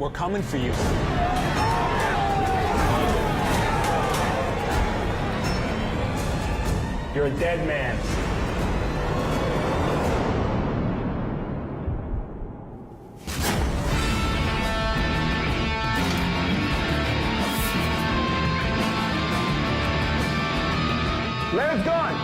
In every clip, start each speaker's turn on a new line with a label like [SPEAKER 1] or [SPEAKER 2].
[SPEAKER 1] We're coming for you. You're a dead man. Laird's gone.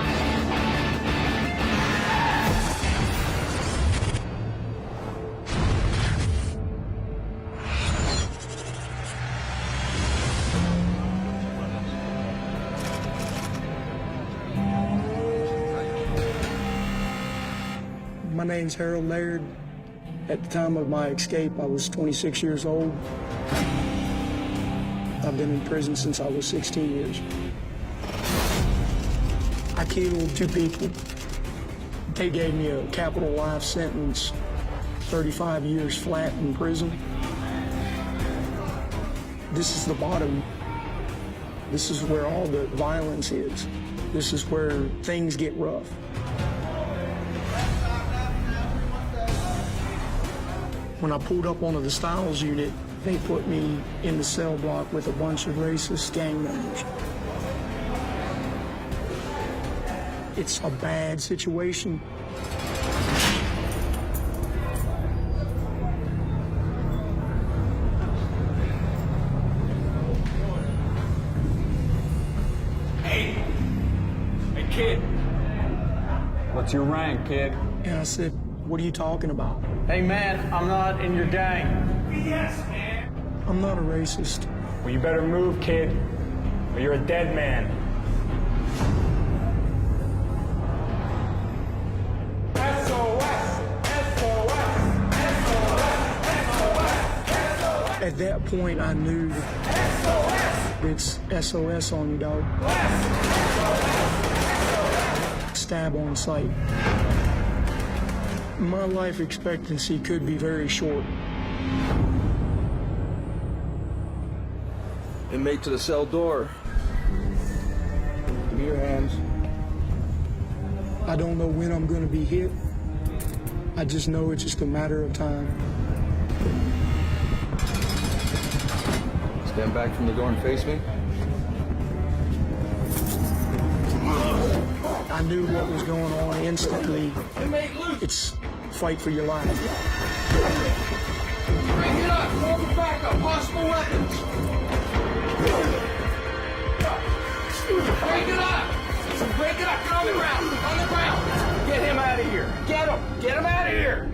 [SPEAKER 2] My name's Harold Laird. At the time of my escape, I was 26 years old. I've been in prison since I was 16 years. I killed 2 people. They gave me a capital life sentence, 35 years flat in prison. This is the bottom. This is where all the violence is. This is where things get rough. When I pulled up onto the Styles unit, they put me in the cell block with a bunch of racist gang members. It's a bad situation.
[SPEAKER 1] Hey, kid. What's your rank, kid?
[SPEAKER 2] And I said, what are you talking about?
[SPEAKER 1] Hey, man, I'm not in your gang. Yes, man.
[SPEAKER 2] I'm not a racist.
[SPEAKER 1] Well, you better move, kid, or you're a dead man.
[SPEAKER 2] At that point, I knew it's SOS on you, dog. Stab on sight. My life expectancy could be very short.
[SPEAKER 3] Inmate to the cell door. Give me your hands.
[SPEAKER 2] I don't know when I'm going to be hit. I just know it's just a matter of time.
[SPEAKER 3] Stand back from the door and face me.
[SPEAKER 2] I knew what was going on instantly. It's fight for your life.
[SPEAKER 3] Bring it up! Call for backup! Possible weapons! Break it up! Break it up! Get on the ground! On the ground! Get him out of here! Get him! Get him out of here!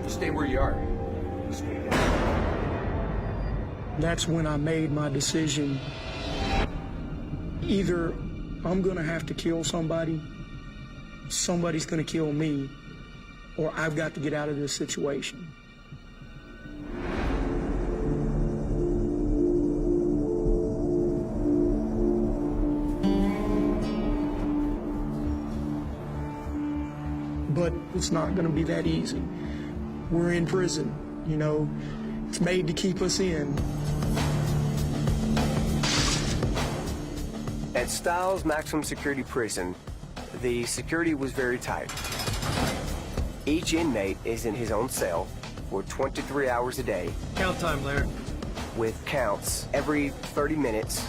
[SPEAKER 3] Stay where you are.
[SPEAKER 2] That's when I made my decision. Either I'm gonna have to kill somebody, somebody's gonna kill me, or I've got to get out of this situation. But it's not gonna be that easy. We're in prison, you know, it's made to keep us in.
[SPEAKER 4] At Styles Maximum Security Prison, the security was very tight. Each inmate is in his own cell for 23 hours a day.
[SPEAKER 5] Count time, Laird.
[SPEAKER 4] With counts every 30 minutes.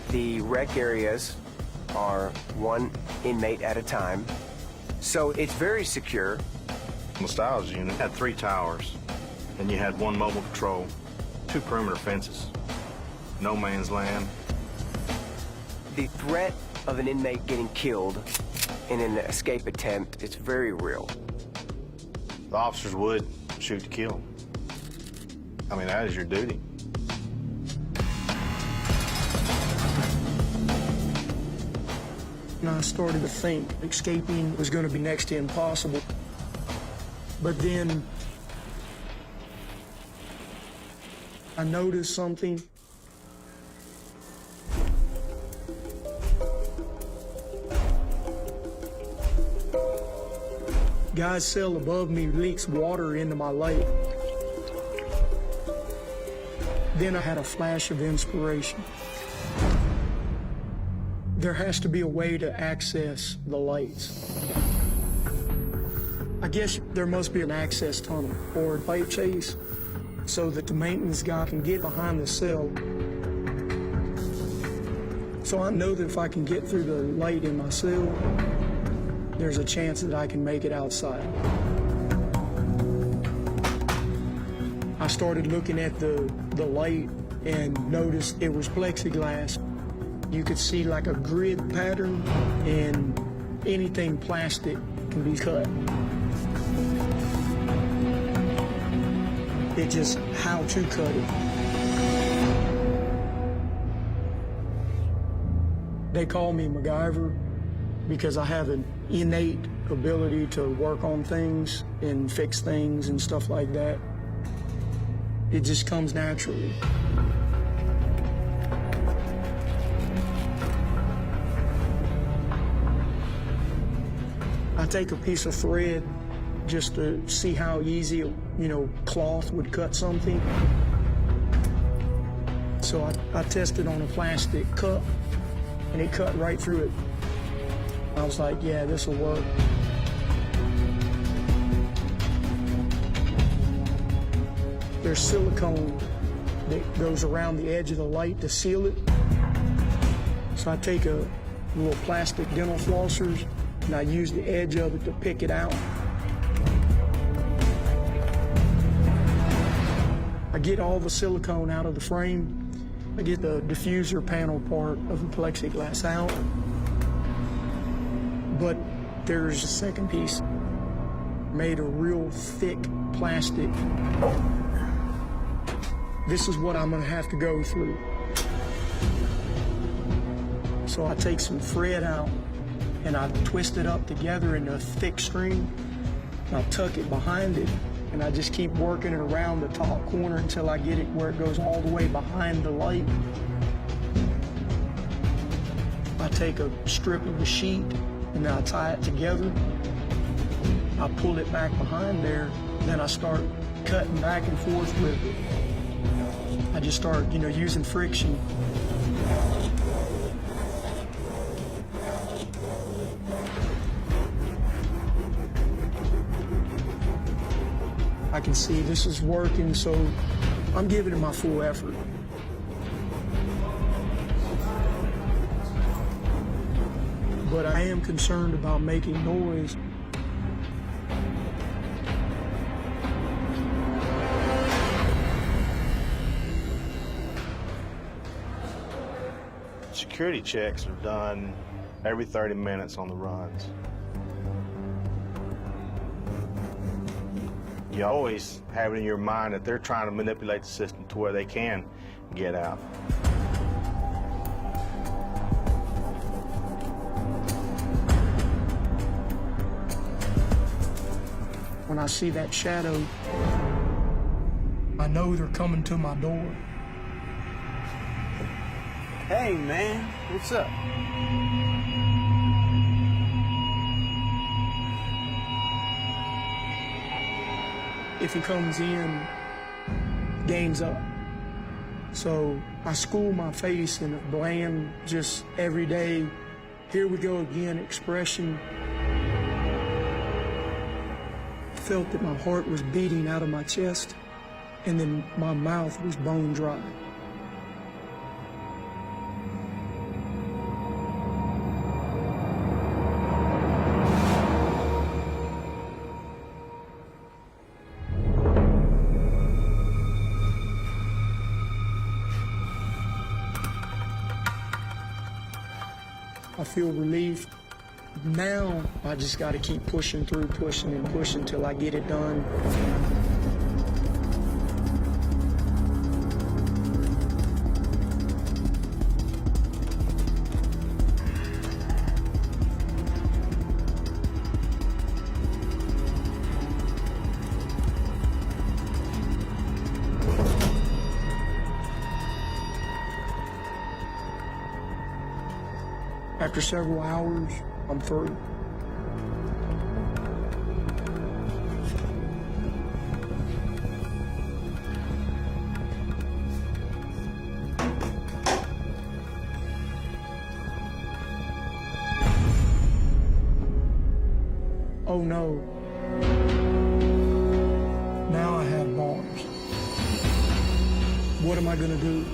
[SPEAKER 4] The rec areas are 1 inmate at a time. So it's very secure.
[SPEAKER 6] The Styles unit had 3 towers, and you had 1 mobile patrol, 2 perimeter fences, no man's land.
[SPEAKER 4] The threat of an inmate getting killed in an escape attempt is very real.
[SPEAKER 6] The officers would shoot to kill. I mean, that is your duty.
[SPEAKER 2] And I started to think escaping was going to be next to impossible. But then I noticed something. Guy's cell above me leaks water into my lake. Then I had a flash of inspiration. There has to be a way to access the lights. I guess there must be an access tunnel or a light chase. so that the maintenance guy can get behind the cell. So I know that if I can get through the light in my cell, there's a chance that I can make it outside. I started looking at the light and noticed it was plexiglass. You could see like a grid pattern, and anything plastic can be cut. It's just how to cut it. They call me MacGyver because I have an innate ability to work on things and fix things and stuff like that. It just comes naturally. I take a piece of thread just to see how easy, cloth would cut something. So I tested on a plastic cup, and it cut right through it. I was like, yeah, this will work. There's silicone that goes around the edge of the light to seal it. So I take a little plastic dental flossers, and I use the edge of it to pick it out. I get all the silicone out of the frame. I get the diffuser panel part of the plexiglass out. But there's a second piece made of real thick plastic. This is what I'm gonna have to go through. So I take some thread out and I twist it up together in a thick string. And I tuck it behind it, and I just keep working it around the top corner until I get it where it goes all the way behind the light. I take a strip of the sheet and then I tie it together. I pull it back behind there, then I start cutting back and forth with it. I just start, using friction. I can see this is working, so I'm giving it my full effort. But I am concerned about making noise.
[SPEAKER 6] Security checks are done every 30 minutes on the runs. You always have it in your mind that they're trying to manipulate the system to where they can get out.
[SPEAKER 2] When I see that shadow, I know they're coming to my door.
[SPEAKER 6] Hey, man, what's up?
[SPEAKER 2] If he comes in, game's up. So I school my face in a bland, just everyday, here we go again expression. I felt that my heart was beating out of my chest, and then my mouth was bone dry. I feel relief. Now I just got to keep pushing through, pushing and pushing till I get it done. After several hours, I'm through. Oh no. Now I have bars. What am I gonna do?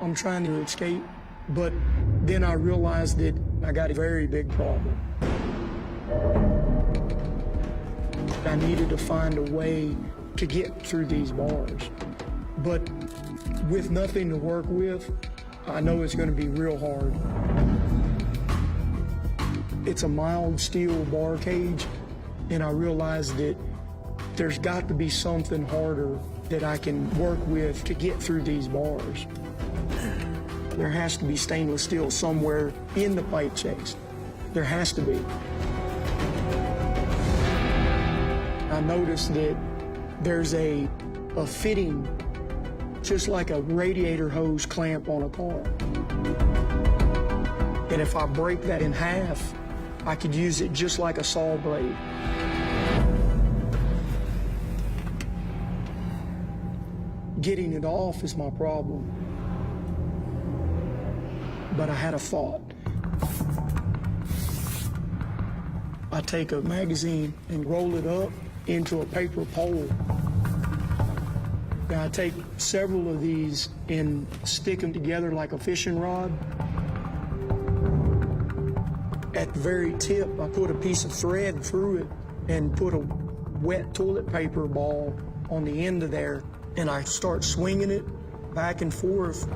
[SPEAKER 2] I'm trying to escape, but then I realized that I got a very big problem. I needed to find a way to get through these bars. But with nothing to work with, I know it's going to be real hard. It's a mild steel bar cage, and I realized that there's got to be something harder that I can work with to get through these bars. There has to be stainless steel somewhere in the pipe chase. There has to be. I noticed that there's a fitting, just like a radiator hose clamp on a car. And if I break that in half, I could use it just like a saw blade. Getting it off is my problem. But I had a thought. I take a magazine and roll it up into a paper pole. Then I take several of these and stick them together like a fishing rod. At the very tip, I put a piece of thread through it and put a wet toilet paper ball on the end of there, and I start swinging it back and forth.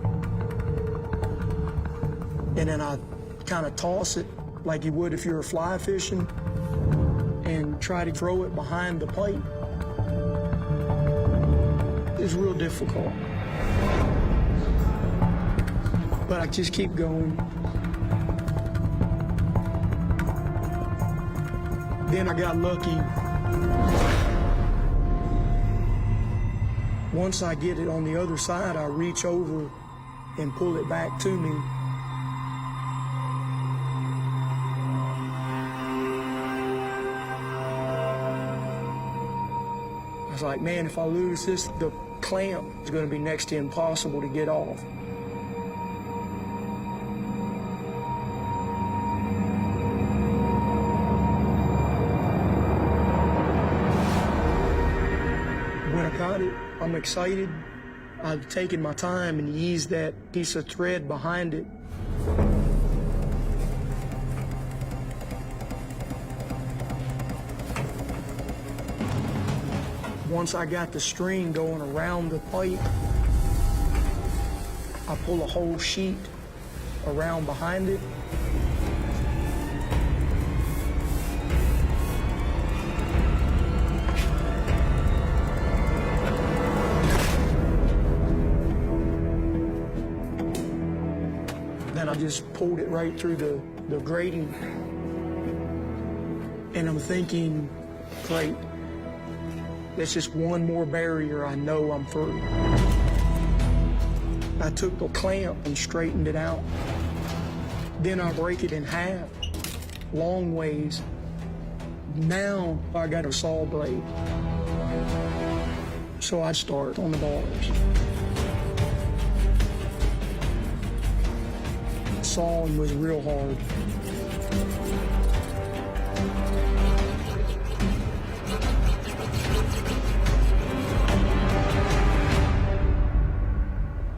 [SPEAKER 2] And then I kind of toss it like you would if you were fly fishing and try to throw it behind the pipe. It's real difficult. But I just keep going. Then I got lucky. Once I get it on the other side, I reach over and pull it back to me. I was like, man, if I lose this, the clamp is going to be next to impossible to get off. When I got it, I'm excited. I've taken my time and eased that piece of thread behind it. Once I got the string going around the pipe, I pull a whole sheet around behind it. Then I just pulled it right through the grating. And I'm thinking, great. That's just one more barrier I know I'm through. I took the clamp and straightened it out. Then I break it in half, long ways. Now I got a saw blade. So I start on the bars. Sawing was real hard.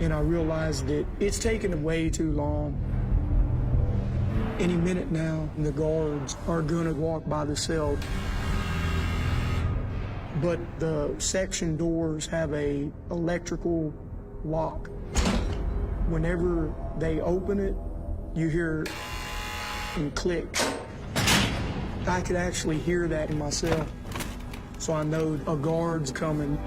[SPEAKER 2] And I realized that it's taken way too long. Any minute now, the guards are gonna walk by the cell. But the section doors have a electrical lock. Whenever they open it, you hear and click. I could actually hear that in myself. So I know a guard's coming.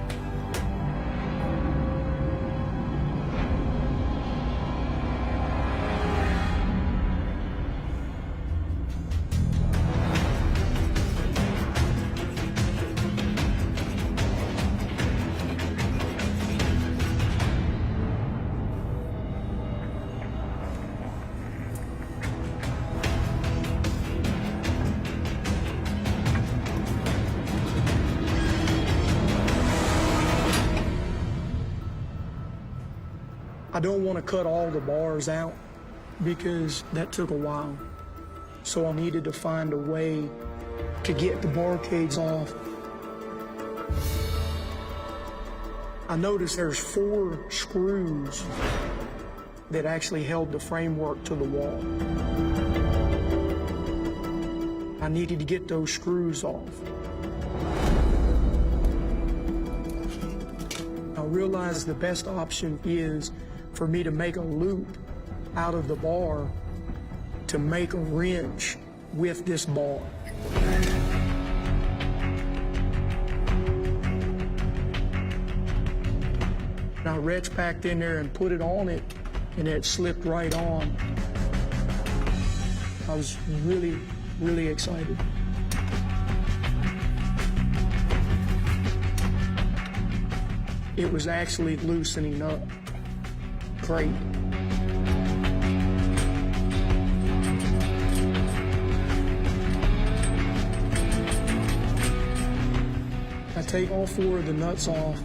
[SPEAKER 2] I don't want to cut all the bars out, because that took a while. So I needed to find a way to get the bar cage off. I noticed there's 4 screws that actually held the framework to the wall. I needed to get those screws off. I realized the best option is for me to make a loop out of the bar to make a wrench with this bar. I wrenched back in there and put it on it, and it slipped right on. I was really, really excited. It was actually loosening up. Great. I take all 4 of the nuts off.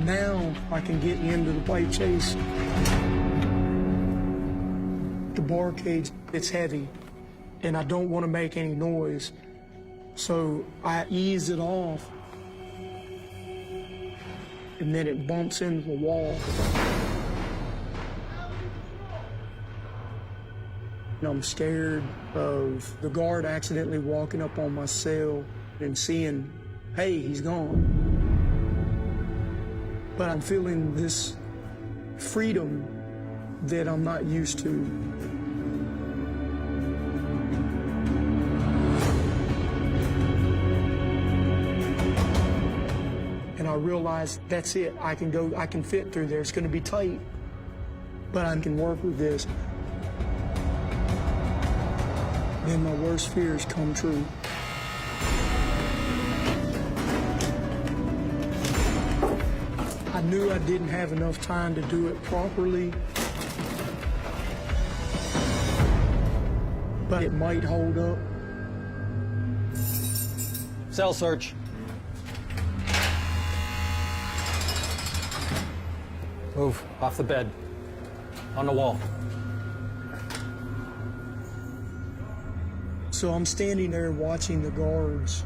[SPEAKER 2] Now I can get into the pipe chase. The bar cage, it's heavy, and I don't want to make any noise. So I ease it off, and then it bumps into the wall. And I'm scared of the guard accidentally walking up on my cell and seeing, hey, he's gone. But I'm feeling this freedom that I'm not used to. And I realized that's it. I can fit through there. It's going to be tight, but I can work with this. Then my worst fears come true. I knew I didn't have enough time to do it properly, but it might hold up.
[SPEAKER 5] Cell search. Move off the bed, on the wall.
[SPEAKER 2] So I'm standing there watching the guards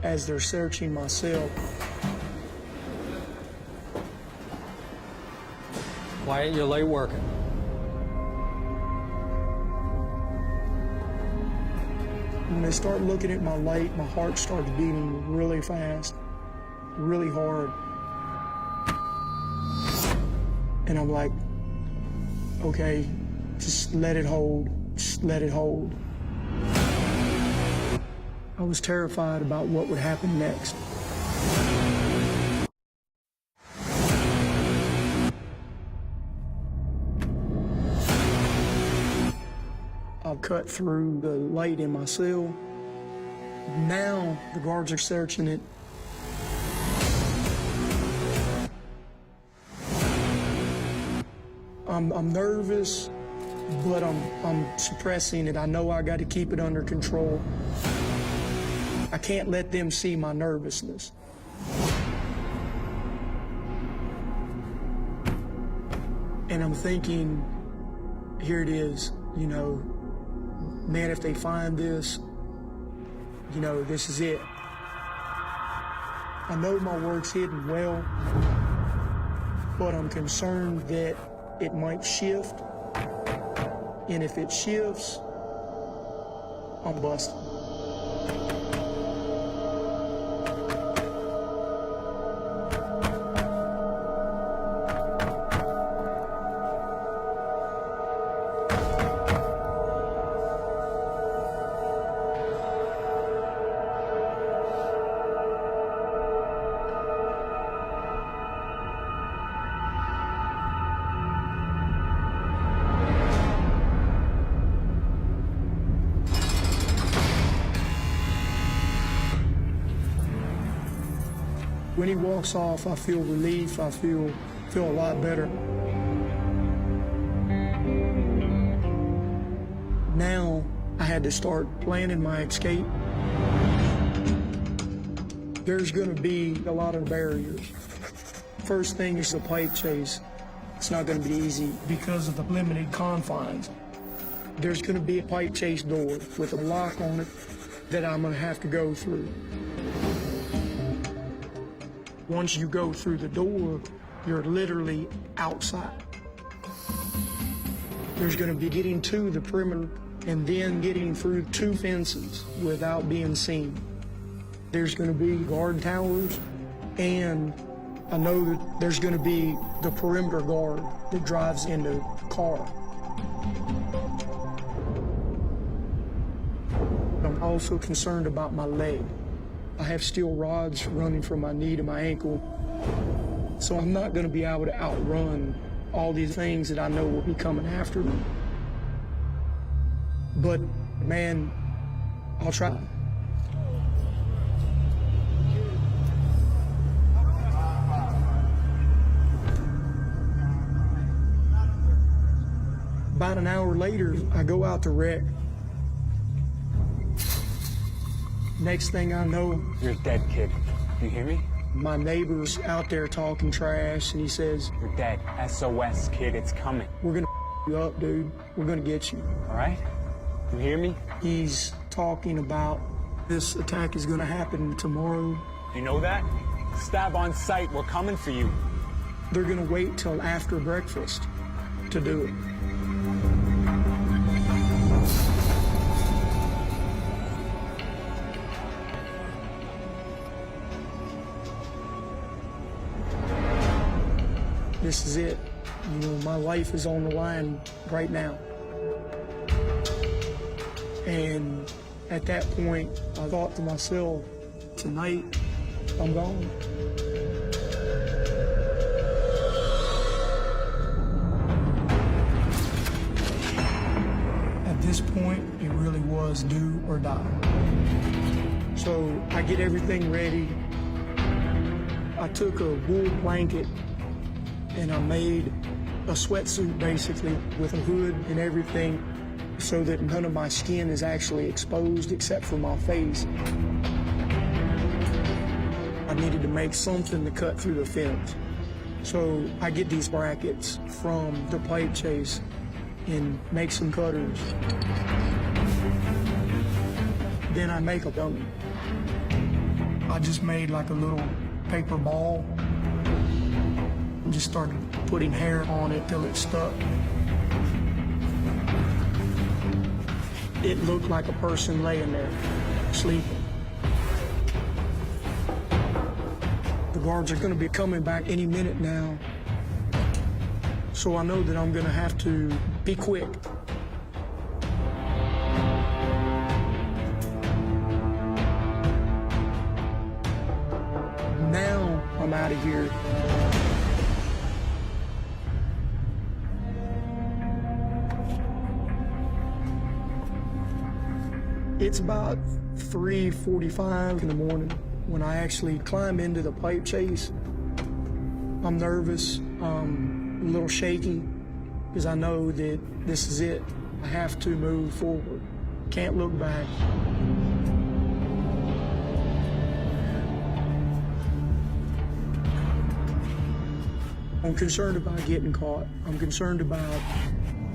[SPEAKER 2] as they're searching my cell.
[SPEAKER 5] Why ain't your light working?
[SPEAKER 2] When they start looking at my light, my heart starts beating really fast, really hard. And I'm like, okay, just let it hold, just let it hold. I was terrified about what would happen next. I'll cut through the light in my cell. Now the guards are searching it. I'm nervous, but I'm suppressing it. I know I got to keep it under control. I can't let them see my nervousness. And I'm thinking, here it is, you know, man, if they find this, you know, this is it. I know my work's hidden well, but I'm concerned that it might shift, and if it shifts, I'm busted. When he walks off, I feel relief. I feel a lot better. Now I had to start planning my escape. There's going to be a lot of barriers. First thing is the pipe chase. It's not going to be easy because of the limited confines. There's going to be a pipe chase door with a lock on it that I'm going to have to go through. Once you go through the door, you're literally outside. There's going to be getting to the perimeter and then getting through 2 fences without being seen. There's going to be guard towers, and I know that there's going to be the perimeter guard that drives into the car. I'm also concerned about my leg. I have steel rods running from my knee to my ankle, so I'm not going to be able to outrun all these things that I know will be coming after me. But, man, I'll try. About an hour later, I go out to wreck. Next thing I know...
[SPEAKER 7] You're dead, kid. You hear me?
[SPEAKER 2] My neighbor's out there talking trash, and he says...
[SPEAKER 7] You're dead. SOS, kid. It's coming.
[SPEAKER 2] We're gonna you up, dude. We're gonna get you.
[SPEAKER 7] All right? You hear me?
[SPEAKER 2] He's talking about this attack is gonna happen tomorrow.
[SPEAKER 7] You know that? Stab on sight. We're coming for you.
[SPEAKER 2] They're gonna wait till after breakfast to do it. This is it. You know, my life is on the line right now. And at that point, I thought to myself, tonight, I'm gone. At this point, it really was do or die. So I get everything ready. I took a wool blanket and I made a sweatsuit basically with a hood and everything so that none of my skin is actually exposed except for my face. I needed to make something to cut through the fence. So I get these brackets from the pipe chase and make some cutters. Then I make a dummy. I just made like a little paper ball. Just started putting hair on it till it stuck. It looked like a person laying there, sleeping. The guards are gonna be coming back any minute now. So I know that I'm gonna have to be quick. Now I'm out of here. It's about 3:45 in the morning when I actually climb into the pipe chase. I'm nervous, a little shaky, because I know that this is it. I have to move forward. Can't look back. I'm concerned about getting caught. I'm concerned about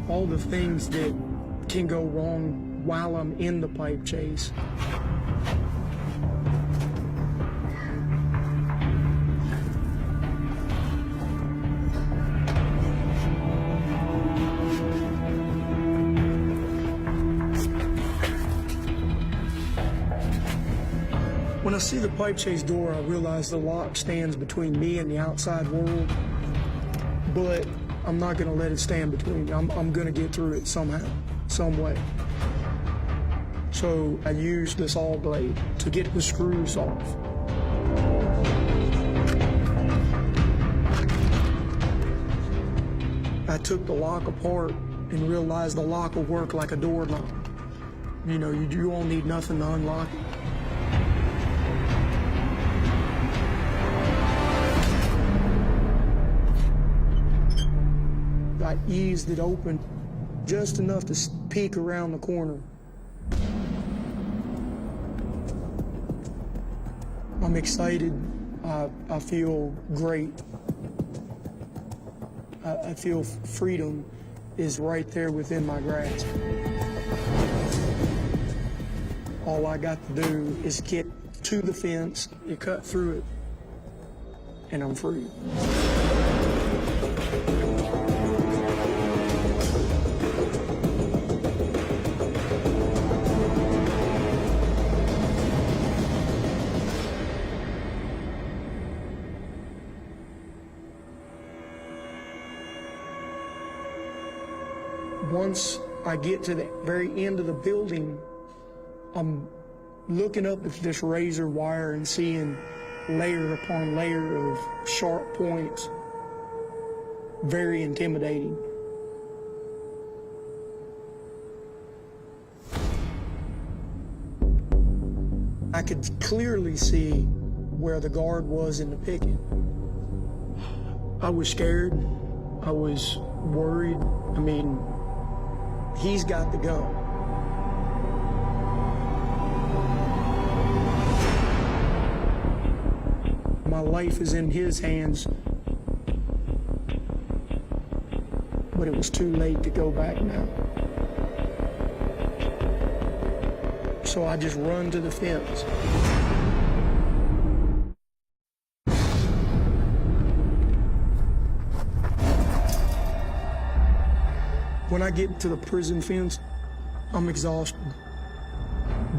[SPEAKER 2] all the things that can go wrong while I'm in the pipe chase. When I see the pipe chase door, I realize the lock stands between me and the outside world, but I'm not gonna let it stand between me. I'm gonna get through it somehow, some way. So I used the saw blade to get the screws off. I took the lock apart and realized the lock will work like a door lock. You know, you won't need nothing to unlock it. I eased it open just enough to peek around the corner. I'm excited. I feel great. I feel freedom is right there within my grasp. All I got to do is get to the fence, you cut through it, and I'm free. Once I get to the very end of the building, I'm looking up at this razor wire and seeing layer upon layer of sharp points. Very intimidating. I could clearly see where the guard was in the picket. I was scared. I was worried. I mean, he's got the gun. My life is in his hands, but it was too late to go back now. So I just run to the fence. When I get to the prison fence, I'm exhausted.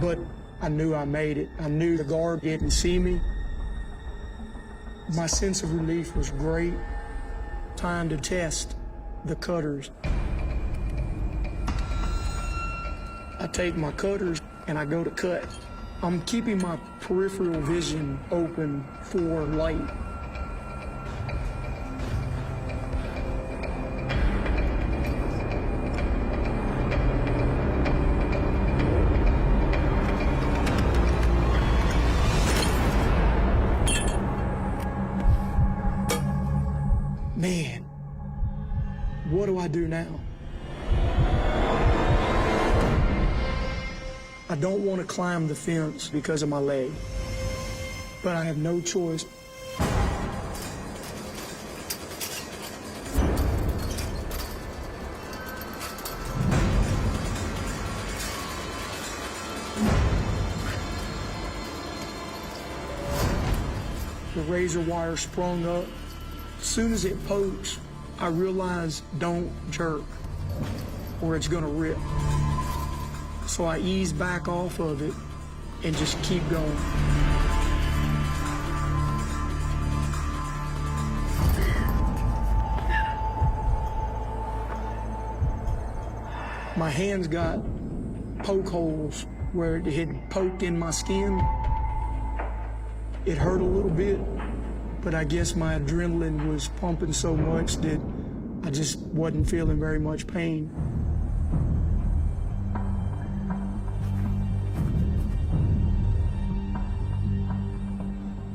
[SPEAKER 2] But I knew I made it. I knew the guard didn't see me. My sense of relief was great. Time to test the cutters. I take my cutters and I go to cut. I'm keeping my peripheral vision open for light. Man, what do I do now? I don't want to climb the fence because of my leg, but I have no choice. The razor wire sprung up. As soon as it pokes, I realize don't jerk or it's gonna rip. So I ease back off of it and just keep going. My hands got poke holes where it had poked in my skin. It hurt a little bit, but I guess my adrenaline was pumping so much that I just wasn't feeling very much pain.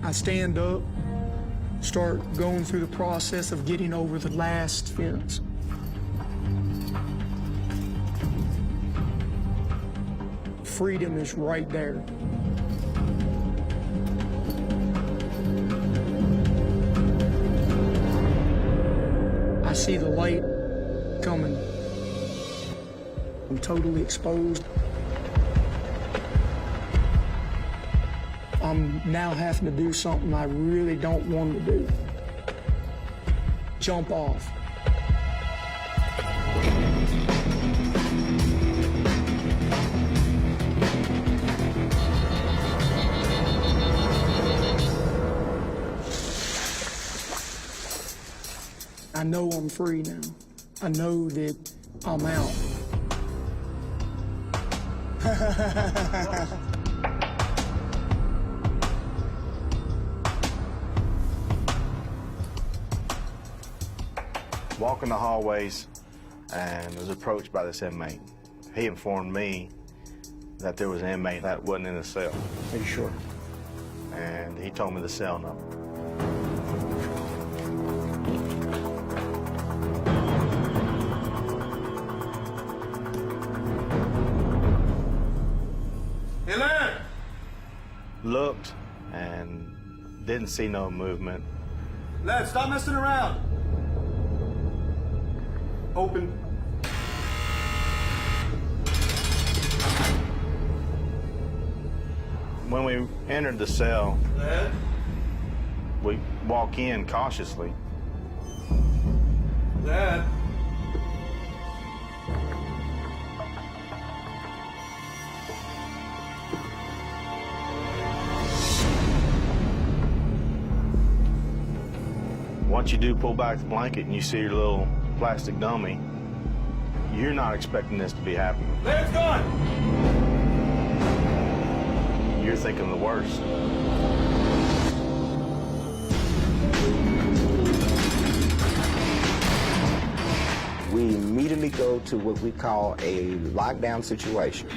[SPEAKER 2] I stand up, start going through the process of getting over the last fence. Freedom is right there. I see the light coming. I'm totally exposed. I'm now having to do something I really don't want to do. Jump off. I know I'm free now. I know that I'm out.
[SPEAKER 6] Walking the hallways and was approached by this inmate. He informed me that there was an inmate that wasn't in the cell.
[SPEAKER 4] Are you sure?
[SPEAKER 6] And he told me the cell number.
[SPEAKER 3] Hey, Lynn!
[SPEAKER 6] Looked and didn't see no movement.
[SPEAKER 3] Lynn, stop messing around.
[SPEAKER 6] Open. When we entered the cell, we walk in cautiously.
[SPEAKER 8] Dad.
[SPEAKER 6] Once you do pull back the blanket and you see your little plastic dummy, you're not expecting this to be happening.
[SPEAKER 8] Laird's gone!
[SPEAKER 6] You're thinking the worst.
[SPEAKER 9] We immediately go to what we call a lockdown situation.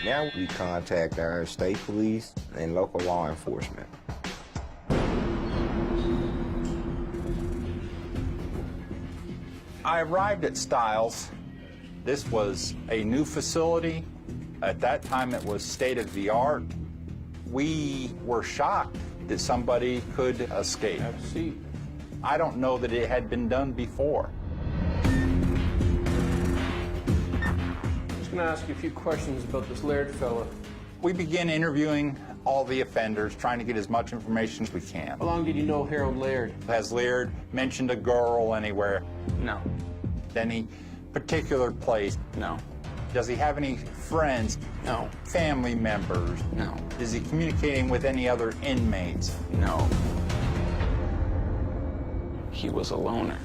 [SPEAKER 9] Now we contact our state police and local law enforcement.
[SPEAKER 10] I arrived at Styles. This was a new facility. At that time, it was state-of-the-art. We were shocked that somebody could escape.
[SPEAKER 8] Have a seat.
[SPEAKER 10] I don't know that it had been done before.
[SPEAKER 8] Just gonna ask you a few questions about this Laird fella.
[SPEAKER 10] We began interviewing all the offenders, trying to get as much information as we can.
[SPEAKER 8] How long did you know Harold Laird?
[SPEAKER 10] Has Laird mentioned a girl anywhere?
[SPEAKER 8] No.
[SPEAKER 10] Any particular place?
[SPEAKER 8] No.
[SPEAKER 10] Does he have any friends?
[SPEAKER 8] No.
[SPEAKER 10] Family members?
[SPEAKER 8] No.
[SPEAKER 10] Is he communicating with any other inmates?
[SPEAKER 8] No. He was a loner.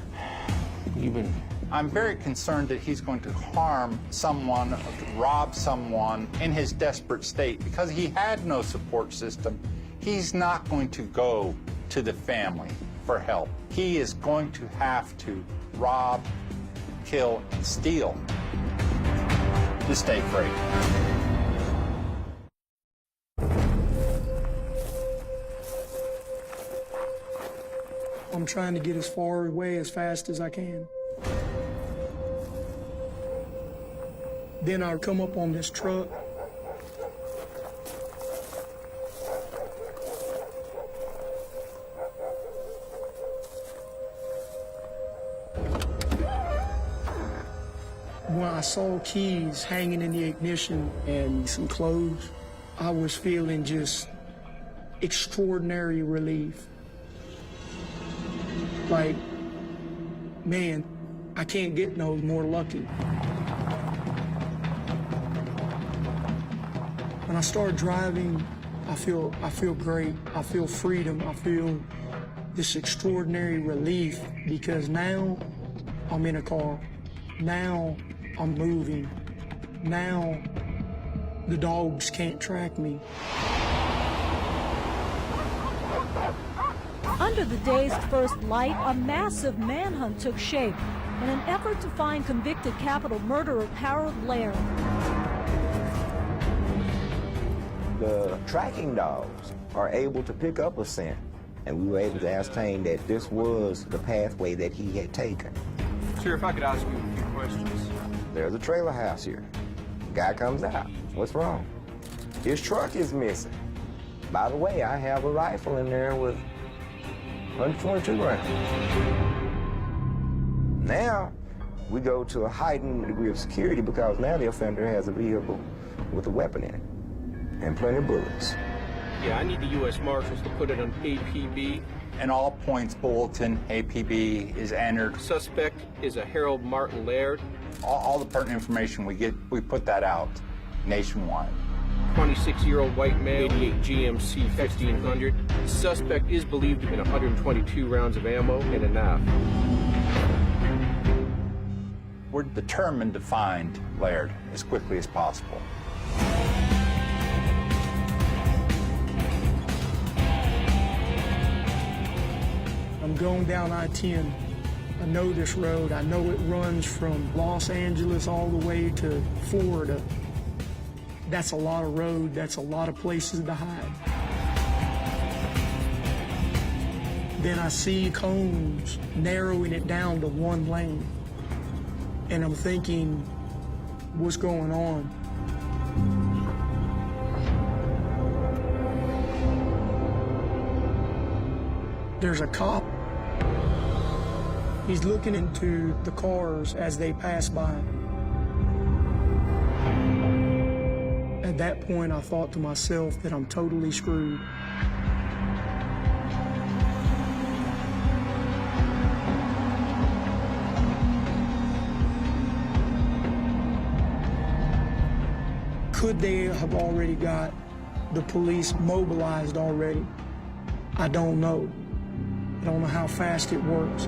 [SPEAKER 10] I'm very concerned that he's going to harm someone, rob someone in his desperate state because he had no support system. He's not going to go to the family for help. He is going to have to rob, kill, and steal to stay free.
[SPEAKER 2] I'm trying to get as far away as fast as I can. Then I come up on this truck. When I saw keys hanging in the ignition and some clothes, I was feeling just extraordinary relief. Like, man, I can't get no more lucky. When I start driving, I feel great. I feel freedom. I feel this extraordinary relief because now I'm in a car. Now I'm moving. Now the dogs can't track me.
[SPEAKER 11] Under the day's first light, a massive manhunt took shape in an effort to find convicted capital murderer Harold Laird.
[SPEAKER 9] The tracking dogs are able to pick up a scent, and we were able to ascertain that this was the pathway that he had taken.
[SPEAKER 8] Sir, if I could ask you a few questions.
[SPEAKER 9] There's a trailer house here. Guy comes out. What's wrong? His truck is missing. By the way, I have a rifle in there with 122 rounds. Now, we go to a heightened degree of security because now the offender has a vehicle with a weapon in it and plenty of bullets.
[SPEAKER 8] Yeah, I need the U.S. Marshals to put it on APB.
[SPEAKER 10] An all points bulletin, APB, is entered.
[SPEAKER 8] Suspect is a Harold Martin Laird.
[SPEAKER 10] All the pertinent information we get, we put that out nationwide.
[SPEAKER 8] 26-year-old white male, 88 GMC 1500. Suspect is believed to have been 122 rounds of ammo and a knife.
[SPEAKER 10] We're determined to find Laird as quickly as possible.
[SPEAKER 2] I'm going down I-10. I know this road. I know it runs from Los Angeles all the way to Florida. That's a lot of road. That's a lot of places to hide. Then I see cones narrowing it down to one lane. And I'm thinking, what's going on? There's a cop. He's looking into the cars as they pass by. At that point, I thought to myself that I'm totally screwed. Could they have already got the police mobilized already? I don't know. I don't know how fast it works.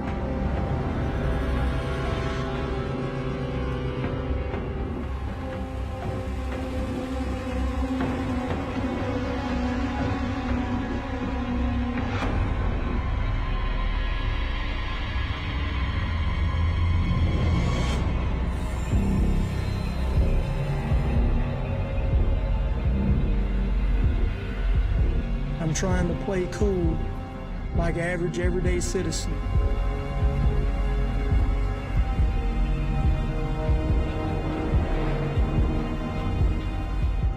[SPEAKER 2] I'm trying to play cool, like average, everyday citizen.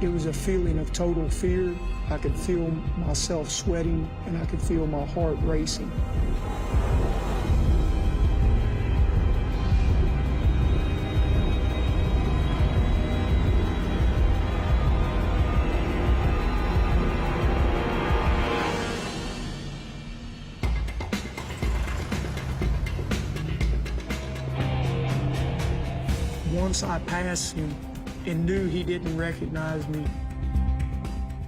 [SPEAKER 2] It was a feeling of total fear. I could feel myself sweating, and I could feel my heart racing. Once I passed him and knew he didn't recognize me,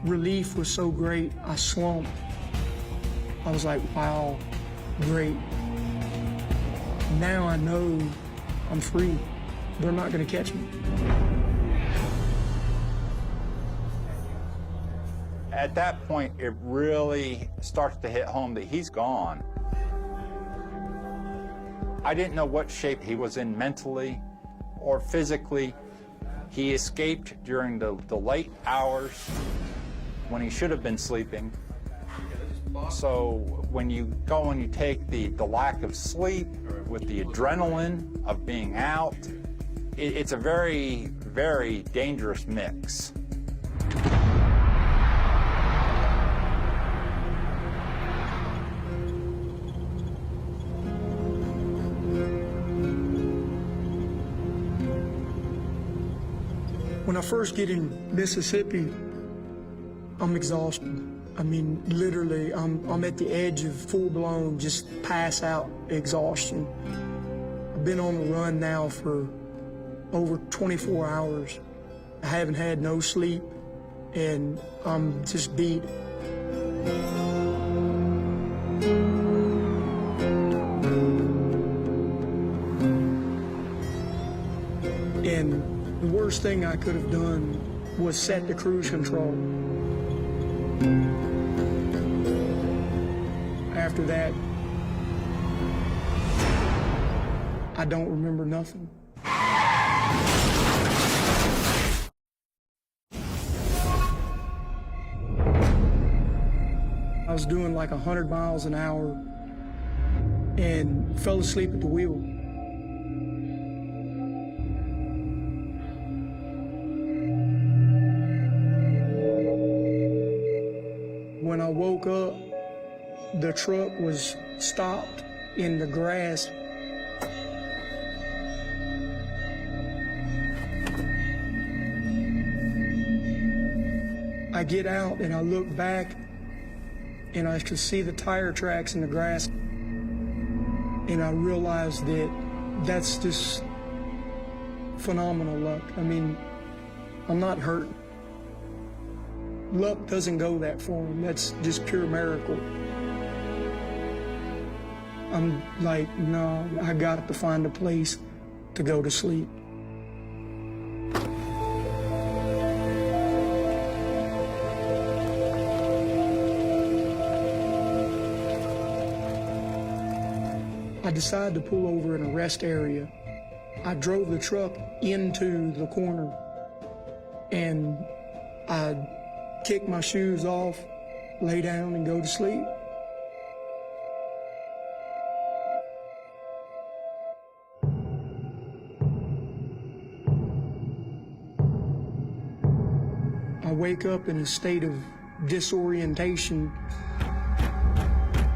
[SPEAKER 2] relief was so great, I slumped. I was like, wow, great. Now I know I'm free. They're not gonna catch me.
[SPEAKER 10] At that point, it really starts to hit home that he's gone. I didn't know what shape he was in mentally or physically. He escaped during the late hours when he should have been sleeping. So when you go and you take the lack of sleep with the adrenaline of being out, it's a very, very dangerous mix. When I first get in Mississippi, I'm exhausted. I mean, literally, I'm at the edge of full-blown, just pass-out exhaustion. I've been on the run now for over 24 hours. I haven't had no sleep, and I'm just beat. And the worst thing I could have done was set the cruise control. After that, I don't remember nothing. I was doing like 100 miles an hour and fell asleep at the wheel. When I woke up, the truck was stopped in the grass. I get out and I look back and I could see the tire tracks in the grass, and I realized that that's just phenomenal luck. I mean, I'm not hurt. Luck doesn't go that far. That's just pure miracle. I'm like, no, I got to find a place to go to sleep. I decided to pull over in a rest area. I drove the truck into the corner and I kick my shoes off, lay down and go to sleep. I wake up in a state of disorientation.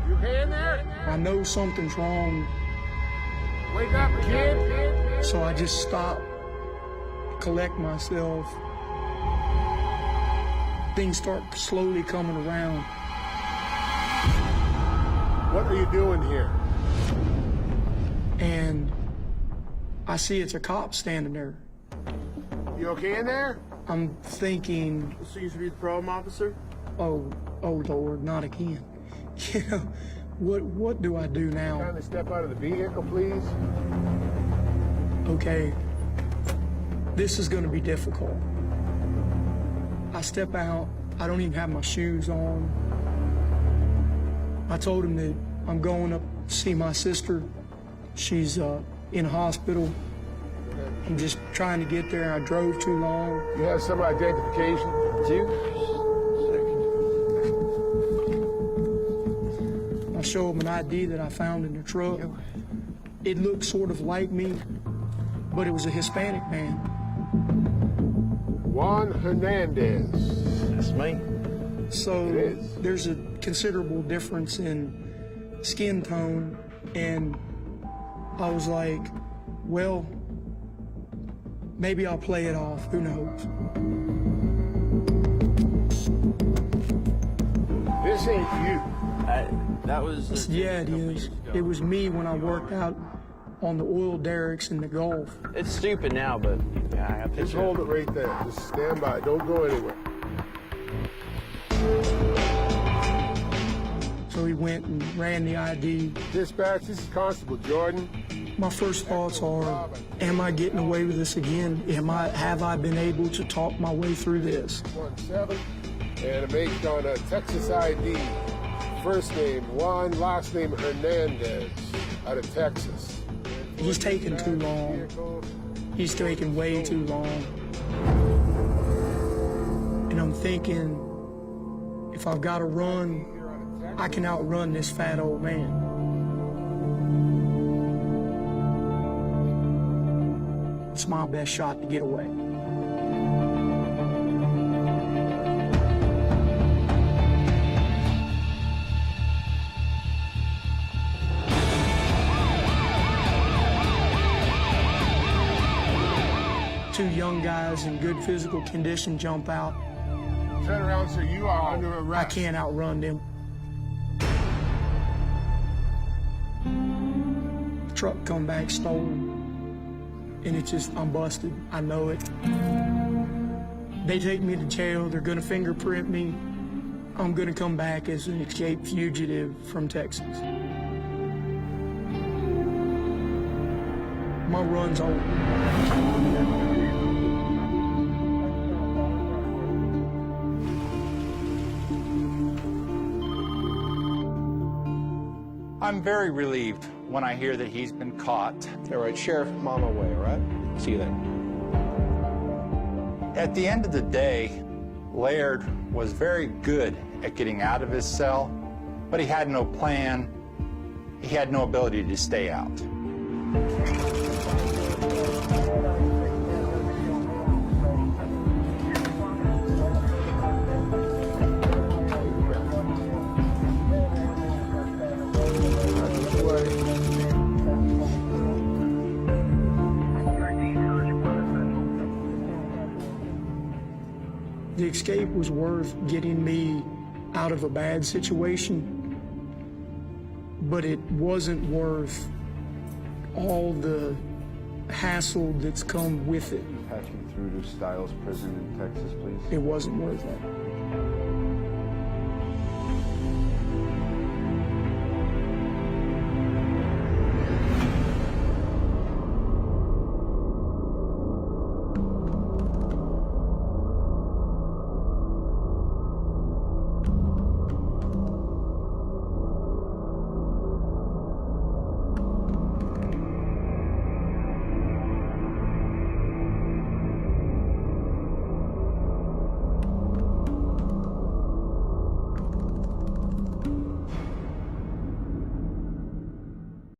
[SPEAKER 3] You okay okay in there?
[SPEAKER 2] I know something's wrong,
[SPEAKER 3] Wake up, kid.
[SPEAKER 2] so I just stop, collect myself. Things start slowly coming around.
[SPEAKER 3] What are you doing here?
[SPEAKER 2] And I see it's a cop standing there.
[SPEAKER 3] You okay in there?
[SPEAKER 2] I'm thinking,
[SPEAKER 3] This seems to be the problem, officer.
[SPEAKER 2] oh Lord, not again. You know, what do I do now?
[SPEAKER 3] Kindly step out of the vehicle, please.
[SPEAKER 2] Okay, this is gonna be difficult. I step out, I don't even have my shoes on. I told him that I'm going up to see my sister. She's in hospital. I'm just trying to get there. I drove too long.
[SPEAKER 3] You have some identification?
[SPEAKER 2] I show him an ID that I found in the truck. It looked sort of like me, but it was a Hispanic man.
[SPEAKER 3] Juan Hernandez.
[SPEAKER 6] That's me.
[SPEAKER 2] So
[SPEAKER 3] It is.
[SPEAKER 2] there's a considerable difference in skin tone, and I was like, well, maybe I'll play it off, who knows?
[SPEAKER 3] This ain't you.
[SPEAKER 12] That was...
[SPEAKER 2] Yeah, it is. It was me when I worked out on the oil derricks in the Gulf.
[SPEAKER 12] It's stupid now, but yeah, I have to...
[SPEAKER 3] Just hold it right there. Just stand by. Don't go anywhere.
[SPEAKER 2] So he went and ran the ID.
[SPEAKER 3] Dispatch, this is Constable Jordan.
[SPEAKER 2] My first thoughts are, am I getting away with this again? Have I been able to talk my way through this?
[SPEAKER 3] 17, and a make on a Texas ID. First name Juan, last name Hernandez, out of Texas.
[SPEAKER 2] He's taking too long. He's taking way too long. And I'm thinking, if I've got to run, I can outrun this fat old man. It's my best shot to get away. Two young guys in good physical condition jump out.
[SPEAKER 3] Turn around, sir. You are under arrest.
[SPEAKER 2] I can't outrun them. The truck come back stolen. And it's just, I'm busted. I know it. They take me to jail. They're gonna fingerprint me. I'm gonna come back as an escaped fugitive from Texas. My run's over.
[SPEAKER 10] I'm very relieved when I hear that he's been caught.
[SPEAKER 8] All right, Sheriff, I'm on my way, all right? See you then.
[SPEAKER 10] At the end of the day, Laird was very good at getting out of his cell, but he had no plan. He had no ability to stay out.
[SPEAKER 2] The escape was worth getting me out of a bad situation, but it wasn't worth all the hassle that's come with it.
[SPEAKER 13] Patch me through to Styles Prison in Texas, please.
[SPEAKER 2] It wasn't worth that.